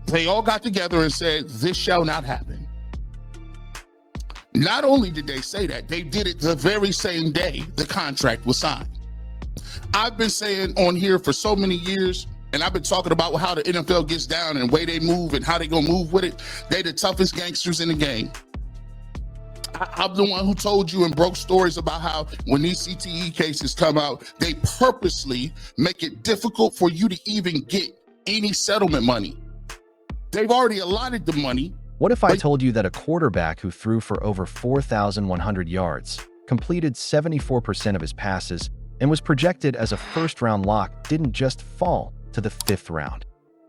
They all got together and said, this shall not happen. Not only did they say that, they did it the very same day the contract was signed. I've been saying on here for so many years, and I've been talking about how the NFL gets down and the way they move and how they gonna move with it. They the toughest gangsters in the game. I'm the one who told you and broke stories about how when these CTE cases come out, they purposely make it difficult for you to even get any settlement money. They've already allotted the money. What if I told you that a quarterback who threw for over 4,100 yards, completed 74% of his passes, and was projected as a first-round lock didn't just fall to the 5th round?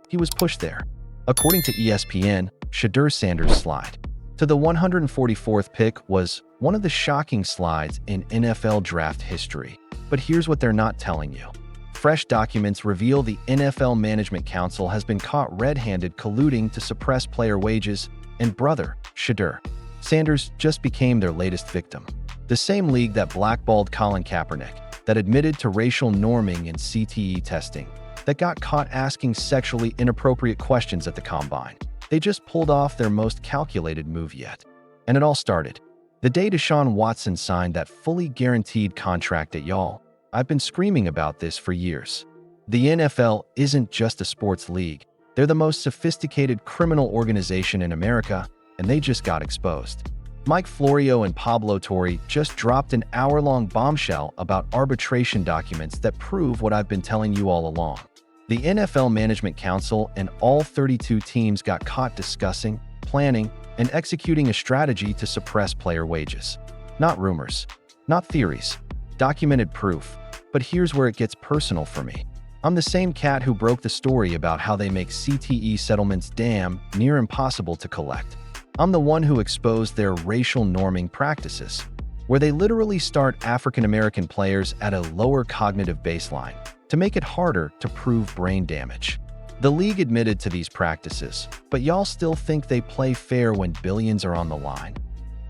He was pushed there. According to ESPN, Shedeur Sanders' slide to the 144th pick was one of the shocking slides in NFL draft history. But here's what they're not telling you. Fresh documents reveal the NFL Management Council has been caught red-handed colluding to suppress player wages, and brother, Shedeur Sanders, just became their latest victim. The same league that blackballed Colin Kaepernick, that admitted to racial norming in CTE testing, that got caught asking sexually inappropriate questions at the combine. They just pulled off their most calculated move yet. And it all started the day Deshaun Watson signed that fully guaranteed contract at y'all. I've been screaming about this for years. The NFL isn't just a sports league. They're the most sophisticated criminal organization in America, and they just got exposed. Mike Florio and Pablo Torre just dropped an hour-long bombshell about arbitration documents that prove what I've been telling you all along. The NFL Management Council and all 32 teams got caught discussing, planning, and executing a strategy to suppress player wages. Not rumors, not theories, documented proof. But here's where it gets personal for me. I'm the same cat who broke the story about how they make CTE settlements damn near impossible to collect. I'm the one who exposed their racial norming practices, where they literally start African American players at a lower cognitive baseline to make it harder to prove brain damage. The league admitted to these practices, but y'all still think they play fair when billions are on the line.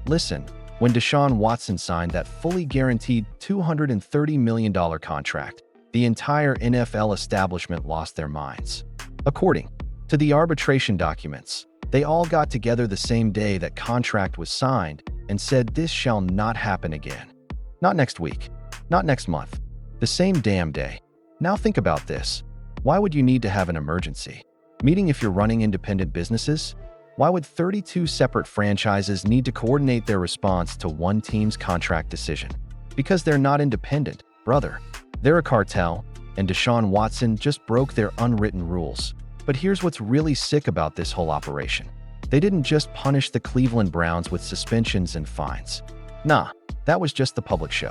Listen, when Deshaun Watson signed that fully guaranteed $230 million contract, the entire NFL establishment lost their minds. According to the arbitration documents, they all got together the same day that contract was signed and said this shall not happen again. Not next week, not next month, the same damn day. Now think about this. Why would you need to have an emergency meeting if you're running independent businesses? Why would 32 separate franchises need to coordinate their response to one team's contract decision? Because they're not independent, brother. They're a cartel, and Deshaun Watson just broke their unwritten rules. But here's what's really sick about this whole operation. They didn't just punish the Cleveland Browns with suspensions and fines. Nah, that was just the public show.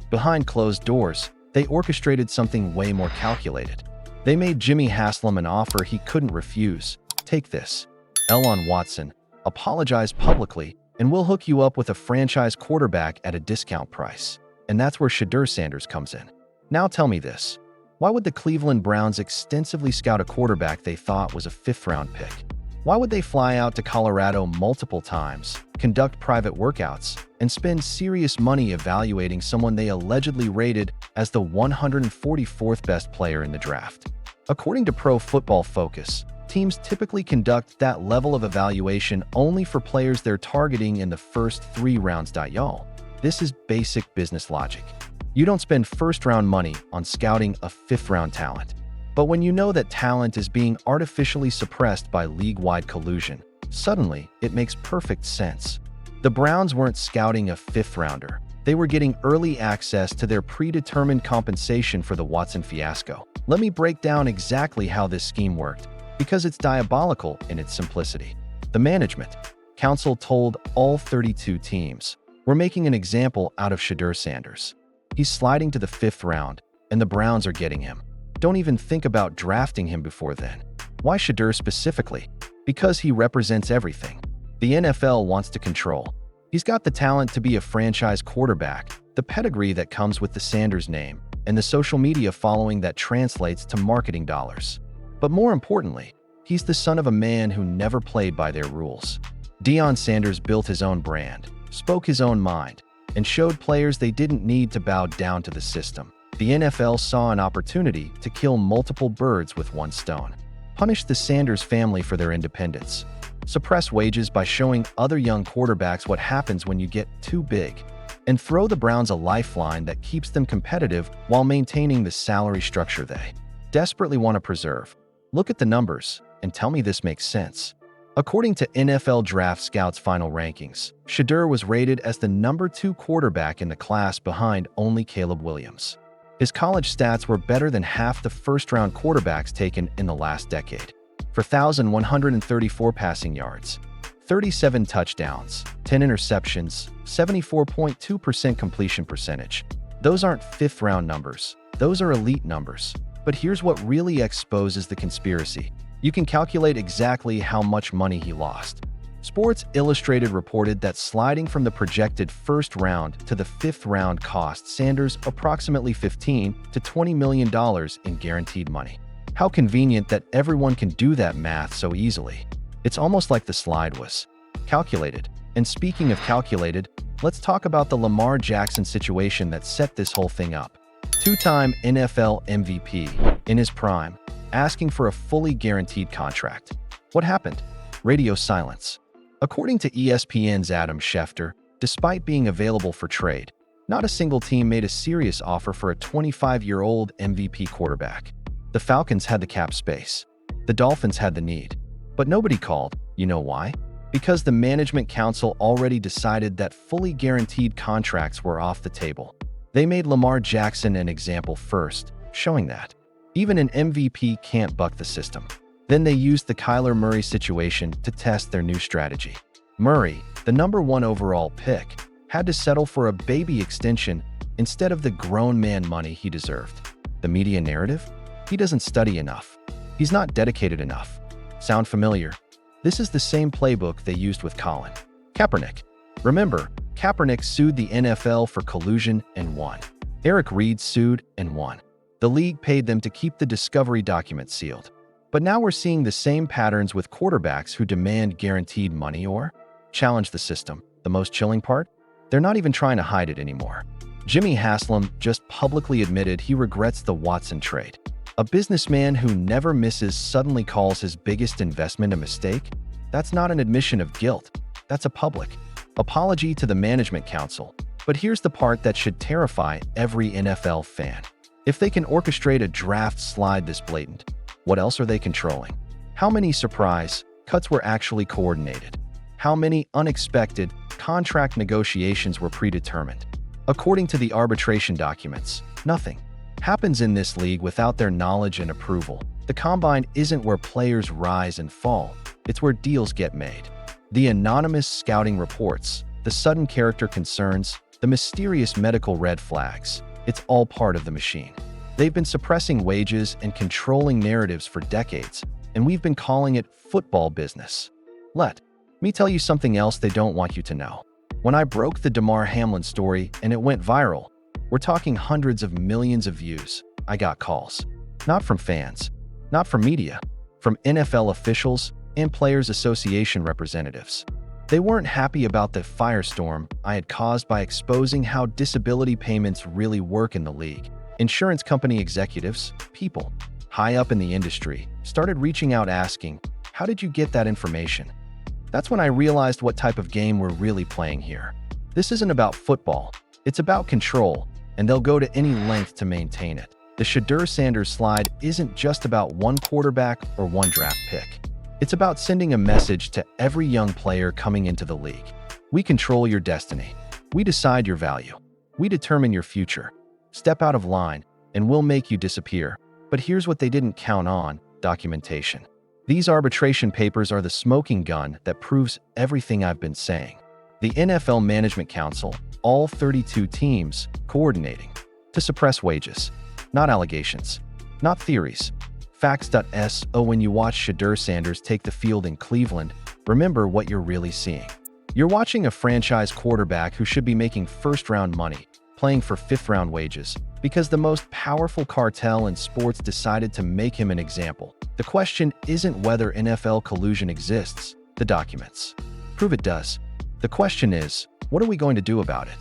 Behind closed doors, they orchestrated something way more calculated. They made Jimmy Haslam an offer he couldn't refuse. Take this. Elon Watson, apologize publicly, and we'll hook you up with a franchise quarterback at a discount price. And that's where Shedeur Sanders comes in. Now tell me this. Why would the Cleveland Browns extensively scout a quarterback they thought was a 5th-round pick? Why would they fly out to Colorado multiple times, conduct private workouts, and spend serious money evaluating someone they allegedly rated as the 144th best player in the draft? According to Pro Football Focus, teams typically conduct that level of evaluation only for players they're targeting in the first 3 rounds. Y'all, this is basic business logic. You don't spend first-round money on scouting a 5th-round talent. But when you know that talent is being artificially suppressed by league-wide collusion, suddenly it makes perfect sense. The Browns weren't scouting a 5th-rounder. They were getting early access to their predetermined compensation for the Watson fiasco. Let me break down exactly how this scheme worked, because it's diabolical in its simplicity. The Management Council told all 32 teams, "We're making an example out of Shedeur Sanders. He's sliding to the 5th round, and the Browns are getting him. Don't even think about drafting him before then." Why Shedeur specifically? Because he represents everything the NFL wants to control. He's got the talent to be a franchise quarterback, the pedigree that comes with the Sanders name, and the social media following that translates to marketing dollars. But more importantly, he's the son of a man who never played by their rules. Deion Sanders built his own brand, spoke his own mind, and showed players they didn't need to bow down to the system. The NFL saw an opportunity to kill multiple birds with one stone. Punish the Sanders family for their independence. Suppress wages by showing other young quarterbacks what happens when you get too big. And throw the Browns a lifeline that keeps them competitive while maintaining the salary structure they desperately want to preserve. Look at the numbers and tell me this makes sense. According to NFL Draft Scout's final rankings, Shedeur was rated as the number 2 quarterback in the class behind only Caleb Williams. His college stats were better than half the first-round quarterbacks taken in the last decade. 4,134 passing yards, 37 touchdowns, 10 interceptions, 74.2% completion percentage. Those aren't fifth-round numbers. Those are elite numbers. But here's what really exposes the conspiracy. You can calculate exactly how much money he lost. Sports Illustrated reported that sliding from the projected first round to the fifth round cost Sanders approximately $15 to $20 million in guaranteed money. How convenient that everyone can do that math so easily. It's almost like the slide was calculated. And speaking of calculated, let's talk about the Lamar Jackson situation that set this whole thing up. Two-time NFL MVP in his prime, asking for a fully guaranteed contract. What happened? Radio silence. According to ESPN's Adam Schefter, despite being available for trade, not a single team made a serious offer for a 25-year-old MVP quarterback. The Falcons had the cap space. The Dolphins had the need. But nobody called. You know why? Because the management council already decided that fully guaranteed contracts were off the table. They made Lamar Jackson an example first, showing that even an MVP can't buck the system. Then they used the Kyler Murray situation to test their new strategy. Murray, the number 1 overall pick, had to settle for a baby extension instead of the grown man money he deserved. The media narrative? He doesn't study enough. He's not dedicated enough. Sound familiar? This is the same playbook they used with Colin Kaepernick. Remember, Kaepernick sued the NFL for collusion and won. Eric Reid sued and won. The league paid them to keep the discovery documents sealed. But now we're seeing the same patterns with quarterbacks who demand guaranteed money or challenge the system. The most chilling part? They're not even trying to hide it anymore. Jimmy Haslam just publicly admitted he regrets the Watson trade. A businessman who never misses suddenly calls his biggest investment a mistake? That's not an admission of guilt. That's a public apology to the management council. But here's the part that should terrify every NFL fan. If they can orchestrate a draft slide this blatant, what else are they controlling? How many surprise cuts were actually coordinated? How many unexpected contract negotiations were predetermined? According to the arbitration documents, nothing happens in this league without their knowledge and approval. The combine isn't where players rise and fall, it's where deals get made. The anonymous scouting reports, the sudden character concerns, the mysterious medical red flags, it's all part of the machine. They've been suppressing wages and controlling narratives for decades, and we've been calling it football business. Let me tell you something else they don't want you to know. When I broke the Damar Hamlin story and it went viral, we're talking hundreds of millions of views. I got calls. Not from fans, not from media, from NFL officials and Players Association representatives. They weren't happy about the firestorm I had caused by exposing how disability payments really work in the league. Insurance company executives, people high up in the industry, started reaching out asking, "How did you get that information?" That's when I realized what type of game we're really playing here. This isn't about football, it's about control, and they'll go to any length to maintain it. The Shedeur Sanders slide isn't just about one quarterback or one draft pick. It's about sending a message to every young player coming into the league. We control your destiny. We decide your value. We determine your future. Step out of line, and we'll make you disappear. But here's what they didn't count on: documentation. These arbitration papers are the smoking gun that proves everything I've been saying. The NFL Management Council, all 32 teams, coordinating to suppress wages, not allegations, not theories. Facts.so. When you watch Shedeur Sanders take the field in Cleveland, remember what you're really seeing. You're watching a franchise quarterback who should be making first-round money, playing for fifth-round wages, because the most powerful cartel in sports decided to make him an example. The question isn't whether NFL collusion exists. The documents prove it does. The question is, what are we going to do about it?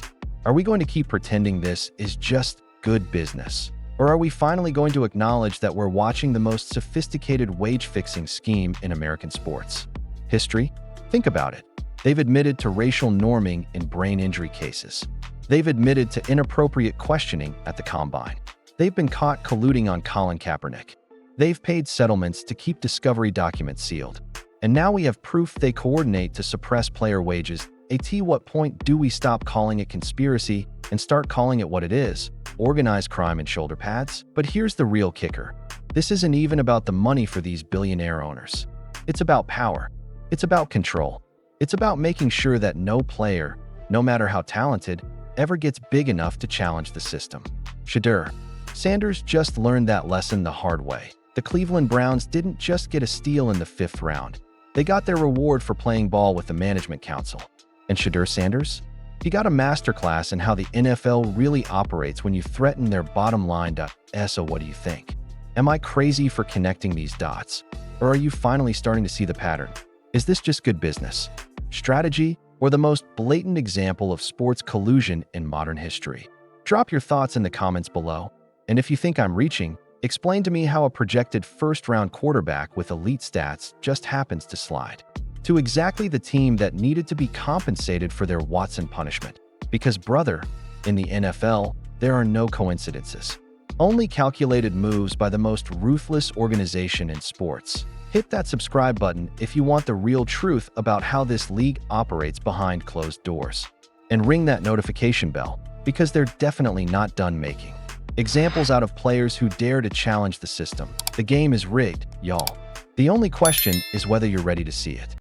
Are we going to keep pretending this is just good business? Or are we finally going to acknowledge that we're watching the most sophisticated wage-fixing scheme in American sports history? Think about it. They've admitted to racial norming in brain injury cases. They've admitted to inappropriate questioning at the combine. They've been caught colluding on Colin Kaepernick. They've paid settlements to keep discovery documents sealed. And now we have proof they coordinate to suppress player wages. At what point do we stop calling it conspiracy and start calling it what it is? Organized crime and shoulder pads? But here's the real kicker. This isn't even about the money for these billionaire owners. It's about power. It's about control. It's about making sure that no player, no matter how talented, ever gets big enough to challenge the system. Shedeur Sanders just learned that lesson the hard way. The Cleveland Browns didn't just get a steal in the 5th round. They got their reward for playing ball with the management council. And Shedeur Sanders? He got a masterclass in how the NFL really operates when you threaten their bottom line. So what do you think? Am I crazy for connecting these dots? Or are you finally starting to see the pattern? Is this just good business, strategy, or the most blatant example of sports collusion in modern history? Drop your thoughts in the comments below. And if you think I'm reaching, explain to me how a projected first-round quarterback with elite stats just happens to slide to exactly the team that needed to be compensated for their Watson punishment. Because, brother, in the NFL, there are no coincidences. Only calculated moves by the most ruthless organization in sports. Hit that subscribe button if you want the real truth about how this league operates behind closed doors. And ring that notification bell, because they're definitely not done making examples out of players who dare to challenge the system. The game is rigged, y'all. The only question is whether you're ready to see it.